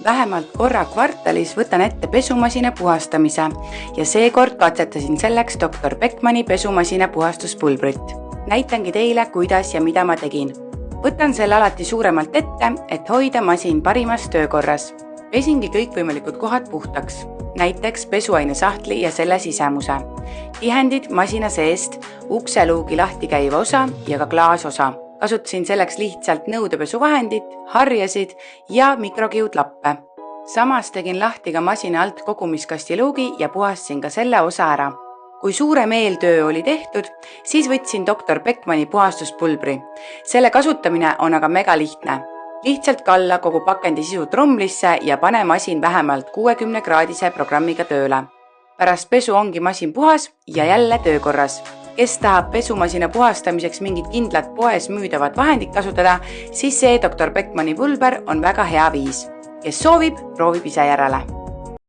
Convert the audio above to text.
Vähemalt korra kvartalis võtan ette pesumasina puhastamise ja seekord katsetasin selleks Dr. Beckmanni pesumasina puhastuspulbrit. Näitangi teile, kuidas ja mida ma tegin. Võtan selle alati suuremalt ette, et hoida masin parimas töökorras. Pesingi kõikvõimalikud kohad puhtaks, näiteks pesuaine sahtli ja selle sisemuse. Tihendid masina seest, ukseluugi lahti käiva osa ja ka klaasosa. Kasutasin selleks lihtsalt nõudepesuvahendit, harjasid ja mikrokiudlappe. Samas tegin lahti ka masina alt kogumiskasti luugi ja puhastasin ka selle osa ära. Kui suurem eeltöö oli tehtud, siis võtsin Dr. Beckmanni puhastuspulbri. Selle kasutamine on aga mega lihtne. Lihtsalt kalla kogu pakendi sisu tromlisse ja pane masin vähemalt 60-kraadise programmiga tööle. Pärast pesu ongi masin puhas ja jälle töökorras. Kes tahab pesumasina puhastamiseks mingit kindlat poes müüdavat vahendit kasutada, siis see Dr. Beckmanni pulber on väga hea viis. Kes soovib, proovib ise järele.